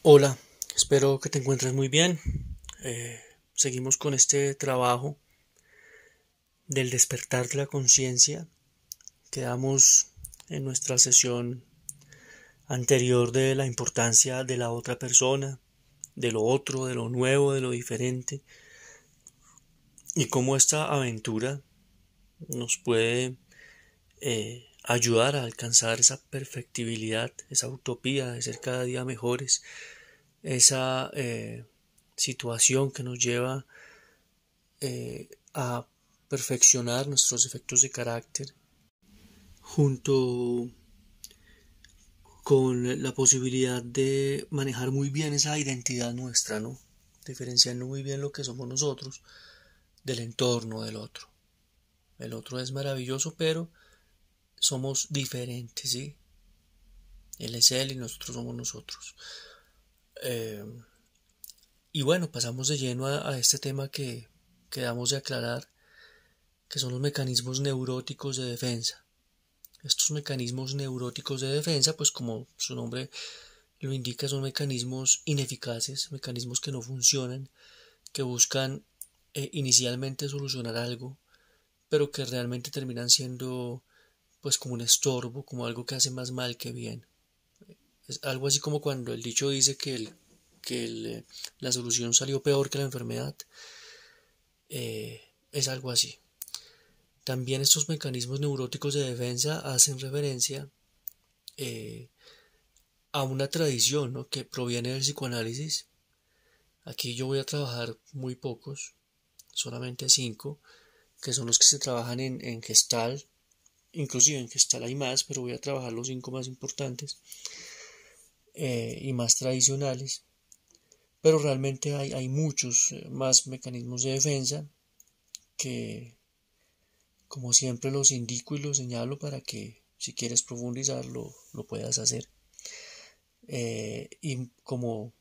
Hola, espero que te encuentres muy bien. Seguimos con este trabajo del despertar de la conciencia. Quedamos en nuestra sesión anterior de la importancia de la otra persona, de lo otro, de lo nuevo, de lo diferente, y cómo esta aventura nos puede ayudar a alcanzar esa perfectibilidad, esa utopía de ser cada día mejores, esa situación que nos lleva a perfeccionar nuestros efectos de carácter junto con la posibilidad de manejar muy bien esa identidad nuestra, ¿no? Diferenciando muy bien lo que somos nosotros del entorno del otro. El otro es maravilloso, pero somos diferentes, ¿sí? Él es él y nosotros somos nosotros. Eh, y bueno, pasamos de lleno a este tema que quedamos de aclarar, que son los mecanismos neuróticos de defensa. Estos mecanismos neuróticos de defensa, pues como su nombre lo indica, son mecanismos ineficaces, mecanismos que no funcionan, que buscan inicialmente solucionar algo, pero que realmente terminan siendo pues como un estorbo, como algo que hace más mal que bien. Es algo así como cuando el dicho dice que la solución salió peor que la enfermedad. Es algo así. También estos mecanismos neuróticos de defensa hacen referencia eh, a una tradición, ¿no?, que proviene del psicoanálisis. Aquí yo voy a trabajar muy pocos, solamente 5, que son los que se trabajan en Gestalt. Inclusive en Gestalt hay más, pero voy a trabajar los 5 más importantes y más tradicionales. Pero realmente hay muchos más mecanismos de defensa que, como siempre, los indico y los señalo para que, si quieres profundizar, lo puedas hacer. Y como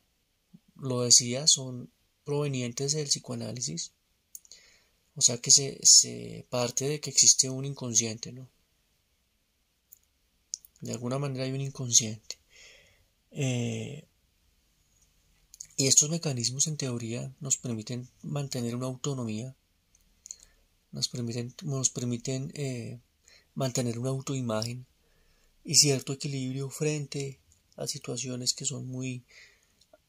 lo decía, son provenientes del psicoanálisis, o sea que se parte de que existe un inconsciente, ¿no? De alguna manera hay un inconsciente. Y estos mecanismos en teoría nos permiten mantener una autonomía, nos permiten mantener una autoimagen y cierto equilibrio frente a situaciones que son muy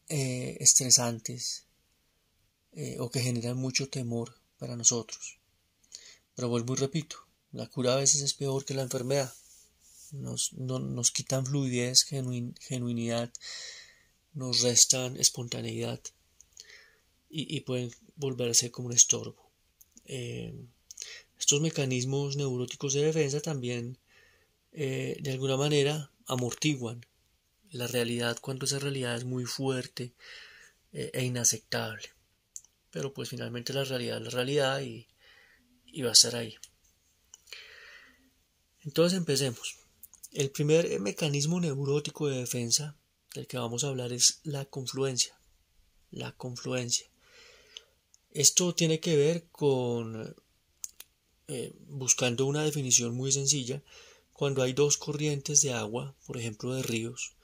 estresantes o que generan mucho temor para nosotros. Pero vuelvo y repito, la cura a veces es peor que la enfermedad. Nos quitan fluidez, genuinidad, nos restan espontaneidad y pueden volverse como un estorbo. Eh, Estos mecanismos neuróticos de defensa también de alguna manera amortiguan la realidad cuando esa realidad es muy fuerte e inaceptable. Pero pues finalmente la realidad es la realidad y va a estar ahí. Entonces empecemos. El primer mecanismo neurótico de defensa del que vamos a hablar es la confluencia. La confluencia. Esto tiene que ver con, buscando una definición muy sencilla, cuando hay dos corrientes de agua, por ejemplo de ríos,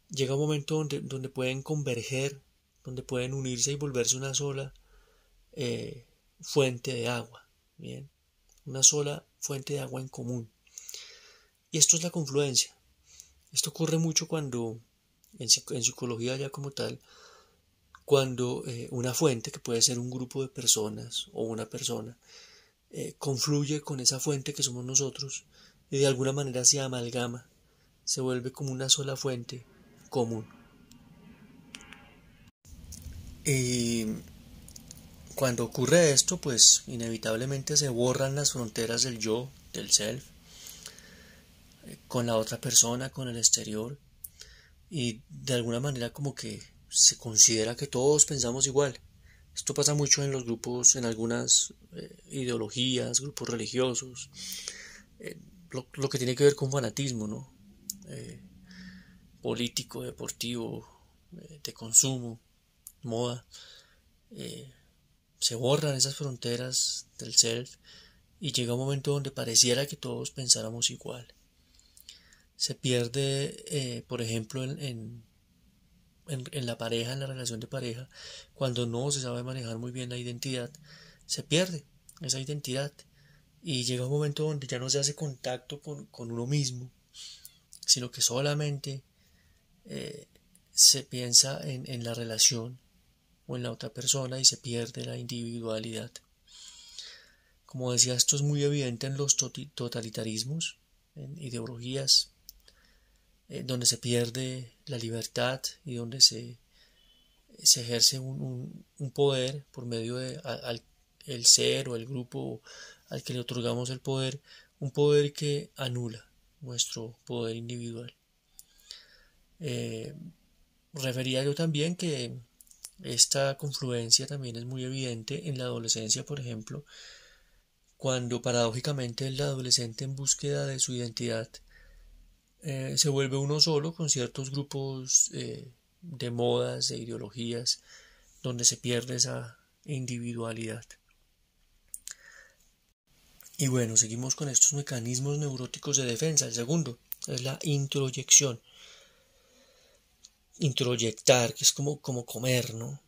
llega un momento donde pueden converger, donde pueden unirse y volverse una sola fuente de agua. Bien, una sola fuente de agua en común. Y esto es la confluencia. Esto ocurre mucho cuando, en psicología ya como tal, cuando una fuente, que puede ser un grupo de personas o una persona, confluye con esa fuente que somos nosotros y de alguna manera se amalgama, se vuelve como una sola fuente común. Y cuando ocurre esto, pues inevitablemente se borran las fronteras del yo, del self, con la otra persona, con el exterior, y de alguna manera como que se considera que todos pensamos igual. Esto pasa mucho en los grupos, en algunas ideologías, grupos religiosos, lo que tiene que ver con fanatismo, ¿no? Eh, Político, deportivo, de consumo, moda. Eh, Se borran esas fronteras del self y llega un momento donde pareciera que todos pensáramos igual. Se pierde, por ejemplo, en en la pareja, en la relación de pareja, cuando no se sabe manejar muy bien la identidad, se pierde esa identidad y llega un momento donde ya no se hace contacto con uno mismo, sino que solamente eh, se piensa en la relación o en la otra persona y se pierde la individualidad. Como decía, esto es muy evidente en los totalitarismos, en ideologías donde se pierde la libertad y donde se ejerce un poder por medio de el ser o el grupo al que le otorgamos el poder, un poder que anula nuestro poder individual. Refería yo también que esta confluencia también es muy evidente en la adolescencia, por ejemplo, cuando paradójicamente el adolescente en búsqueda de su identidad se vuelve uno solo con ciertos grupos de modas, de ideologías, donde se pierde esa individualidad. Y bueno, seguimos con estos mecanismos neuróticos de defensa. El segundo es la introyección. Introyectar, que es como comer, ¿no?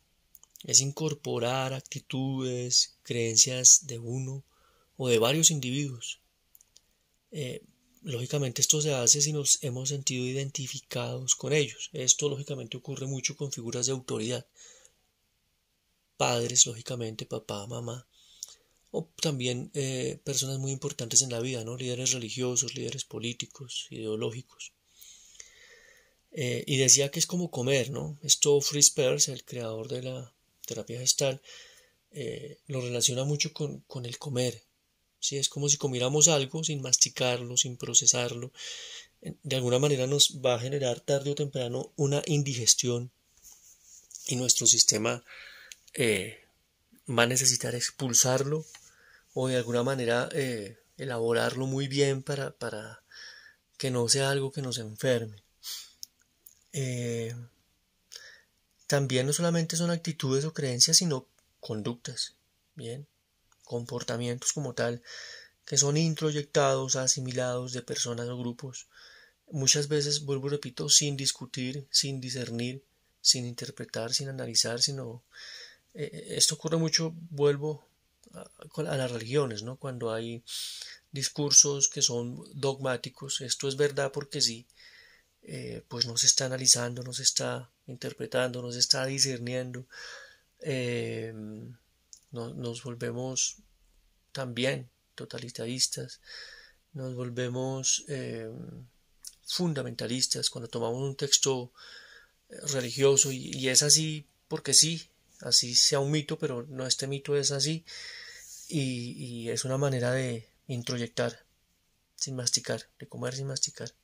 Es incorporar actitudes, creencias de uno o de varios individuos. Lógicamente esto se hace si nos hemos sentido identificados con ellos. Esto lógicamente ocurre mucho con figuras de autoridad. Padres, lógicamente, papá, mamá, o también personas muy importantes en la vida, ¿no? Líderes religiosos, líderes políticos, ideológicos. Y decía que es como comer, ¿no? Esto Fritz Perls, el creador de la terapia gestal, lo relaciona mucho con el comer. ¿Sí? Es como si comiéramos algo sin masticarlo, sin procesarlo. De alguna manera nos va a generar tarde o temprano una indigestión y nuestro sistema va a necesitar expulsarlo o de alguna manera elaborarlo muy bien para que no sea algo que nos enferme. También no solamente son actitudes o creencias, sino conductas, bien, comportamientos como tal, que son introyectados, asimilados de personas o grupos, muchas veces, vuelvo y repito, sin discutir, sin discernir, sin interpretar, sin analizar, sino esto ocurre mucho, vuelvo a las religiones, ¿no? Cuando hay discursos que son dogmáticos, esto es verdad porque sí, pues no se está analizando, no se está interpretando, no se está discerniendo, nos volvemos también totalitaristas, nos volvemos fundamentalistas cuando tomamos un texto religioso y es así porque sí, así sea un mito, pero no, este mito es así y es una manera de introyectar sin masticar, de comer sin masticar.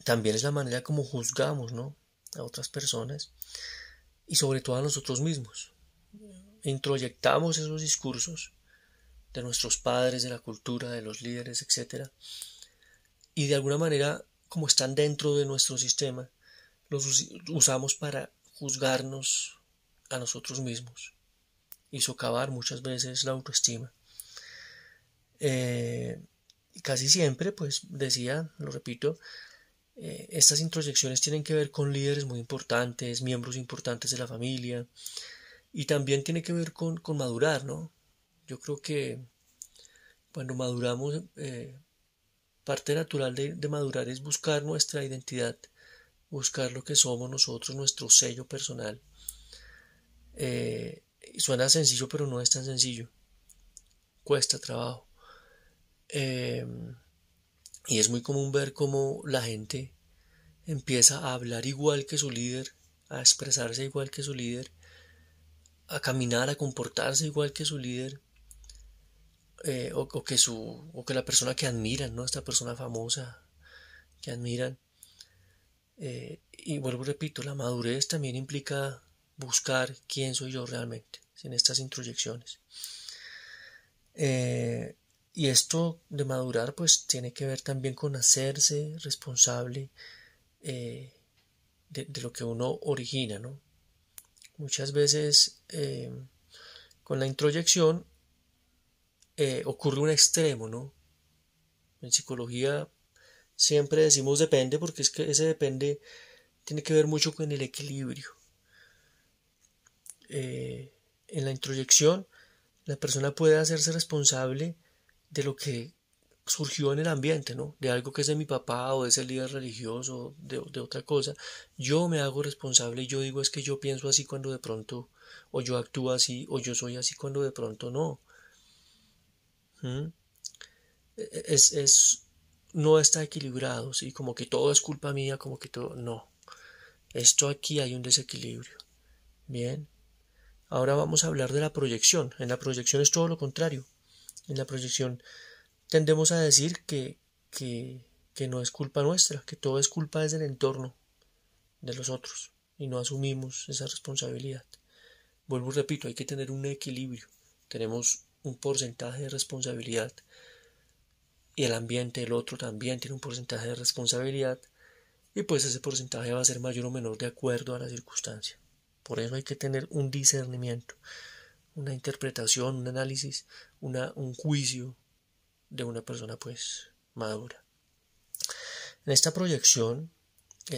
También es la manera como juzgamos, ¿no?, a otras personas y sobre todo a nosotros mismos. Introyectamos esos discursos de nuestros padres, de la cultura, de los líderes, etc. Y de alguna manera, como están dentro de nuestro sistema, los usamos para juzgarnos a nosotros mismos y socavar muchas veces la autoestima. Casi siempre, pues decía, lo repito, estas introyecciones tienen que ver con líderes muy importantes, miembros importantes de la familia y también tiene que ver con madurar, ¿no? Yo creo que cuando maduramos, parte natural de madurar es buscar nuestra identidad, buscar lo que somos nosotros, nuestro sello personal. Suena sencillo, pero no es tan sencillo. Cuesta trabajo. Y es muy común ver cómo la gente empieza a hablar igual que su líder, a expresarse igual que su líder, a caminar, a comportarse igual que su líder, o que la persona que admiran, ¿no? Esta persona famosa que admiran. Y vuelvo y repito, la madurez también implica buscar quién soy yo realmente, sin estas introyecciones. Y esto de madurar pues tiene que ver también con hacerse responsable de lo que uno origina, ¿no? Muchas veces con la introyección ocurre un extremo, ¿no? En psicología Siempre decimos depende porque es que ese depende tiene que ver mucho con el equilibrio. En la introyección, la persona puede hacerse responsable de lo que surgió en el ambiente, ¿no? De algo que es de mi papá o de ese líder religioso, de otra cosa. Yo me hago responsable y yo digo es que yo pienso así cuando de pronto, o yo actúo así, o yo soy así cuando de pronto no. ¿Mm? Es, no está equilibrado, ¿sí? Como que todo es culpa mía, como que todo, no. Esto aquí hay un desequilibrio. Bien. Ahora vamos a hablar de la proyección. En la proyección es todo lo contrario. En la proyección tendemos a decir que no es culpa nuestra, que todo es culpa desde el entorno de los otros y no asumimos esa responsabilidad. Vuelvo y repito, hay que tener un equilibrio. Tenemos un porcentaje de responsabilidad y el ambiente, el otro también tiene un porcentaje de responsabilidad y pues ese porcentaje va a ser mayor o menor de acuerdo a la circunstancia. Por eso hay que tener un discernimiento, una interpretación, un análisis, un juicio de una persona pues madura. En esta proyección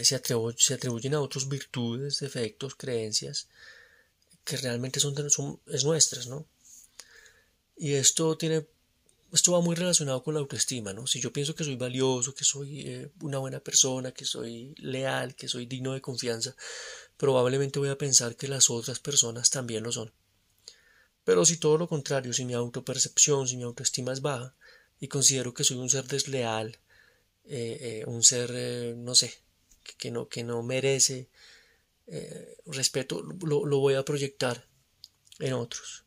se atribuyen a otros virtudes, defectos, creencias que realmente es nuestras, ¿no? Y esto va muy relacionado con la autoestima, ¿no? Si yo pienso que soy valioso, que soy una buena persona, que soy leal, que soy digno de confianza, probablemente voy a pensar que las otras personas también lo son. Pero si todo lo contrario, si mi autopercepción, si mi autoestima es baja y considero que soy un ser desleal, un ser, no sé, que no merece respeto, lo voy a proyectar en otros.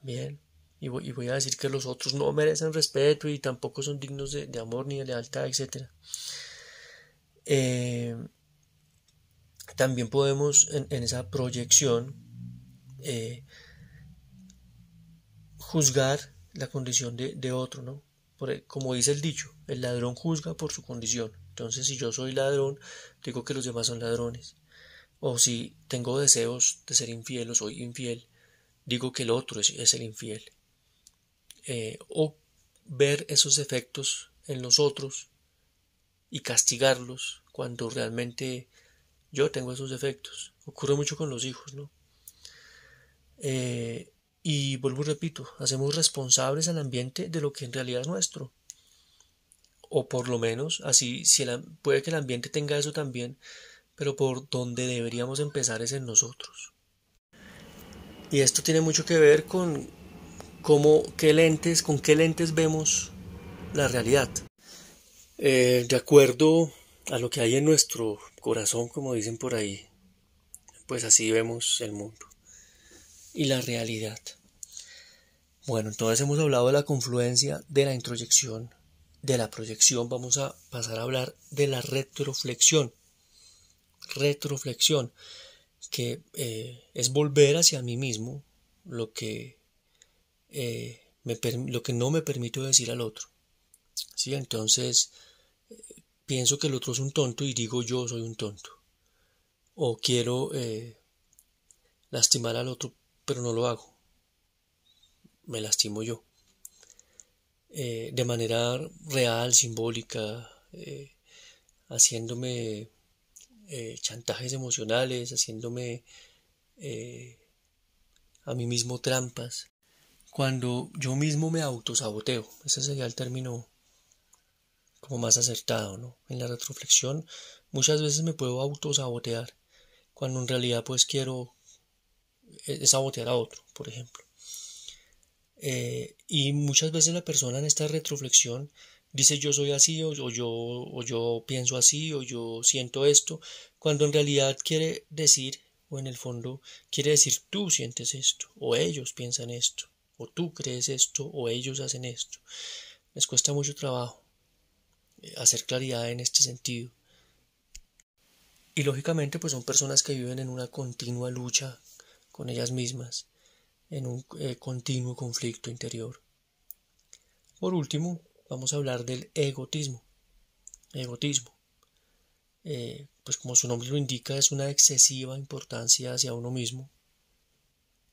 Bien. Y voy a decir que los otros no merecen respeto y tampoco son dignos de amor ni de lealtad, etc. Eh, También podemos en esa proyección eh, juzgar la condición de otro, ¿no? Como dice el dicho, el ladrón juzga por su condición. Entonces, si yo soy ladrón, digo que los demás son ladrones. O si tengo deseos de ser infiel o soy infiel, digo que el otro es el infiel. O ver esos efectos en los otros y castigarlos cuando realmente yo tengo esos defectos. Ocurre mucho con los hijos, ¿no? Eh, y vuelvo y repito, hacemos responsables al ambiente de lo que en realidad es nuestro. O por lo menos, así, puede que el ambiente tenga eso también, pero por donde deberíamos empezar es en nosotros. Y esto tiene mucho que ver con con qué lentes vemos la realidad. De acuerdo a lo que hay en nuestro corazón, como dicen por ahí, pues así vemos el mundo y la realidad. Bueno, entonces hemos hablado de la confluencia, de la introyección, de la proyección. Vamos a pasar a hablar de la retroflexión. Retroflexión, que es volver hacia mí mismo lo que, lo que no me permito decir al otro. ¿Sí? Entonces pienso que el otro es un tonto y digo yo soy un tonto. O quiero lastimar al otro, pero no lo hago. Me lastimo yo. De manera real, simbólica, haciéndome chantajes emocionales, haciéndome a mí mismo trampas. Cuando yo mismo me autosaboteo, ese sería el término como más acertado, ¿no? En la retroflexión muchas veces me puedo autosabotear, cuando en realidad pues quiero sabotear a otro, por ejemplo. Y muchas veces la persona en esta retroflexión dice yo soy así o yo pienso así o yo siento esto, cuando en realidad quiere decir o en el fondo quiere decir tú sientes esto o ellos piensan esto o tú crees esto o ellos hacen esto. Les cuesta mucho trabajo hacer claridad en este sentido. Y lógicamente pues son personas que viven en una continua lucha con ellas mismas, en un continuo conflicto interior. Por último, vamos a hablar del egotismo. Egotismo, pues como su nombre lo indica, es una excesiva importancia hacia uno mismo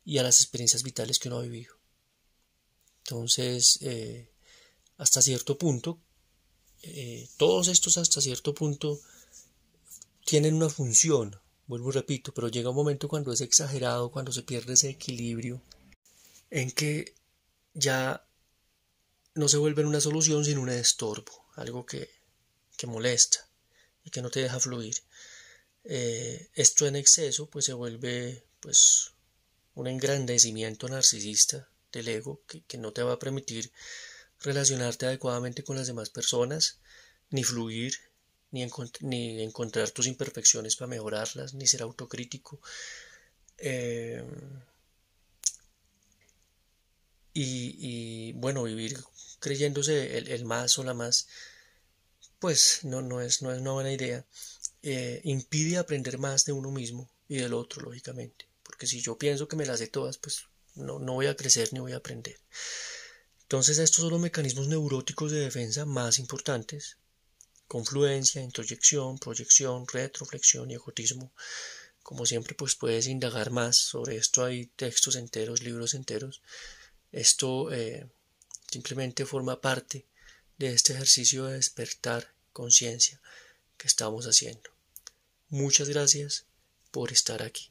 y a las experiencias vitales que uno ha vivido. Entonces, hasta cierto punto, todos estos hasta cierto punto tienen una función, vuelvo y repito, pero llega un momento cuando es exagerado, cuando se pierde ese equilibrio, en que ya no se vuelve una solución sino un estorbo, algo que molesta y que no te deja fluir. Esto en exceso pues se vuelve pues un engrandecimiento narcisista del ego que no te va a permitir relacionarte adecuadamente con las demás personas, ni fluir, ni encontrar tus imperfecciones para mejorarlas, ni ser autocrítico. Y bueno, vivir creyéndose el más o la más, pues no es una buena idea. Impide aprender más de uno mismo y del otro, lógicamente. Porque si yo pienso que me las sé todas, pues no voy a crecer ni voy a aprender. Entonces estos son los mecanismos neuróticos de defensa más importantes: confluencia, introyección, proyección, retroflexión y egotismo. Como siempre, pues puedes indagar más sobre esto, hay textos enteros, libros enteros. Esto simplemente forma parte de este ejercicio de despertar conciencia que estamos haciendo. Muchas gracias por estar aquí.